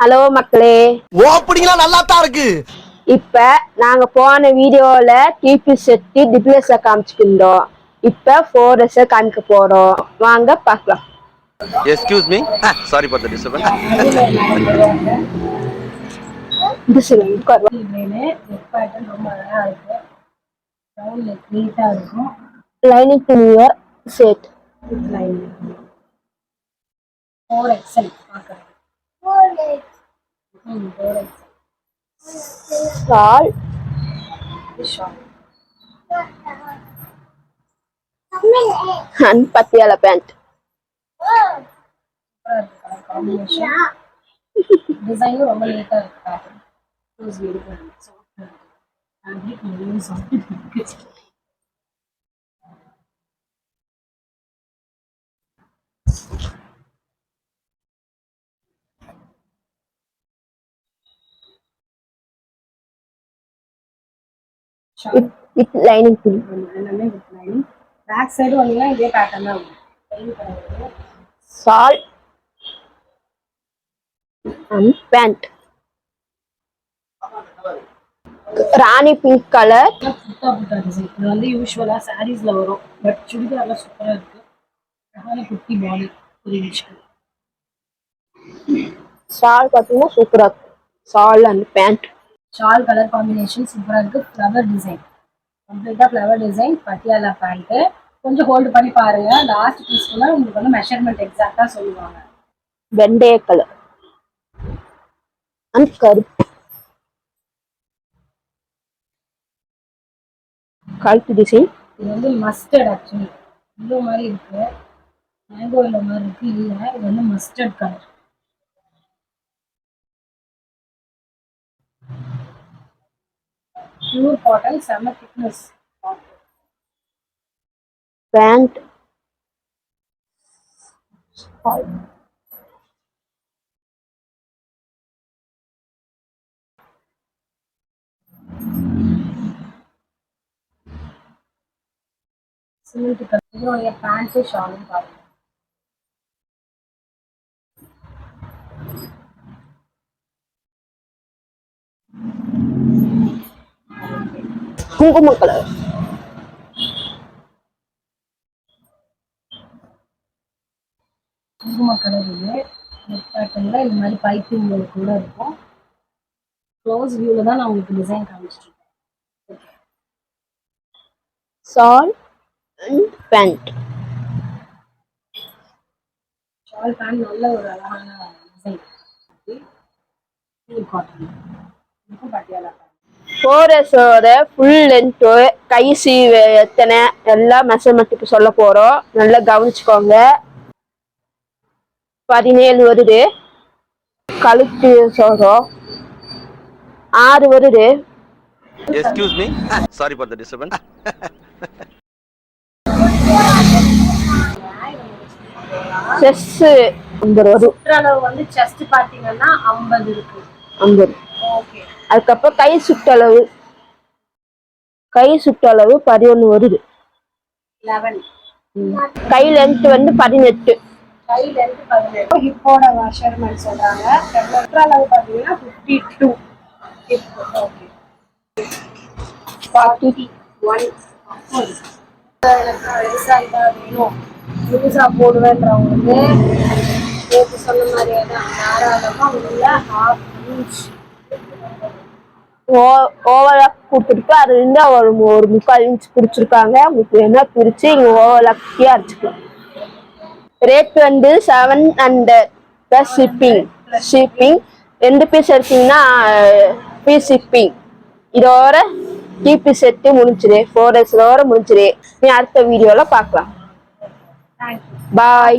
Hello மக்களே, ஓப்பனிங்ல நல்லா தான் இருக்கு. இப்ப நாங்க போன வீடியோல டிபி செட்டி டிப்ளஸ காமிச்சிருந்தோம். இப்ப 4S காமிக்க போறோம். வாங்க பார்க்கலாம். Excuse me, sorry for the disturbance. Lining துணியர் செட் 4XL பார்க்குறேன். Shawl and Patiala pant. டிசைனும் ரொம்ப நீட்டா இருக்கு. வித் லைனிங் துணி. எல்லாமே வித் லைனிங். பேக் சைடு வந்தீங்கன்னா இதே பேட்டர்ன் தான் வரும். Shawl and pant rani pink colour. Butta design. இது வந்து யூஸ்வலா சாரீஸ்ல வரும். பட் சுடிதார்ல சூப்பரா இருக்கு. அழகான குட்டி பாடி புரியுது. ஷால் பார்த்தீங்கன்னா சூப்பரா இருக்கு. Shawl and pant. Shawl colour combination சூப்பரா இருக்கு. ஃப்ளவர் டிசைன், கம்ப்ளீட்டா ஃப்ளவர் டிசைன், பட்டியாலா பேண்ட். கொஞ்சம் ஹோல்டு பண்ணி பாருங்க. லாஸ்ட் பீஸ்க்குள்ள உங்களுக்கு வந்து மெஷர்மெண்ட் எக்ஸாக்டா சொல்லுவாங்க. வெந்தய கலர் அண்ட் கருப்பு. கழுத்து டிசைன். இது வந்து மஸ்டர்ட். ஆக்சுவலி இந்த மாதிரி இருக்கு, மேங்கோ இந்த மாதிரி இருக்கு. இல்ல இது வந்து மஸ்டர்ட் கலர். பியூர் காட்டன், செம திக்னஸ். Pant cement colour. இதோடைய பேண்ட் ஷாலும் பாருங்க. குங்கும கலர். குங்கும கலர். இது பேட்டர்ன்ல இந்த மாதிரி பைப்பிங் கூட இருக்கும். க்ளோஸ் வியூல தான் நான் உங்களுக்கு டிசைன் காமிச்சிட்டு இருக்கேன். Shawl and pant. Shawl pant நல்ல ஒரு அழகான டிசைன். Pure cotton. இதுக்கும் Patiala pant. 4S full length கை சீவு எத்தனை எல்லா மெஷர்மெண்ட்டுக்கு சொல்ல போறோம். நல்லா கவனிச்சுக்கோங்க. 17 வருது. கழுத்து சொல்றோம் 6 வருது. Excuse me, sorry for the disturbance. Chess 50 வருது. சுற்றளவு வந்து செஸ்ட் பாத்தீங்கன்னா 50 இருக்கு. 50. ஓகே. அதுக்கப்புறம் கை சுற்றளவு 11 வருது. 11. கை லென்த் வந்து 18. கை லென்த் 18. ஹிப்போட மெஷர்மென்ட் சொல்றாங்க. சுற்றளவு பாத்தீங்கன்னா 52. ஹிப். ஓகே. 41. எனக்கு பெருசா வேணும், லூசா போடுவேன்றவங்களுக்கு நேற்று சொன்ன மாதிரியே தான் தாராளமா உள்ள ½ இன்ச் ஓவர்லாக் கொடுத்துருக்கு. அது இருந்து ஒரு 3/4 இன்ச் பிடிச்சிருக்காங்க. உங்களுக்கு என்ன பிரிச்சு இங்க ஓவர்லாக்கியா அடிச்சுக்கலாம். ரேட் வந்து 700 ப்ளஸ் ஷிப்பிங். 2 பீஸ் எடுத்தீங்கன்னா ஃப்ரீ ஷிப்பிங். இதோட டிபி செட்டு முடிஞ்சிரு. 4S முடிஞ்சிரு. நீ அடுத்த வீடியோல பார்க்கலாம். தேங்க்யூ. பாய்.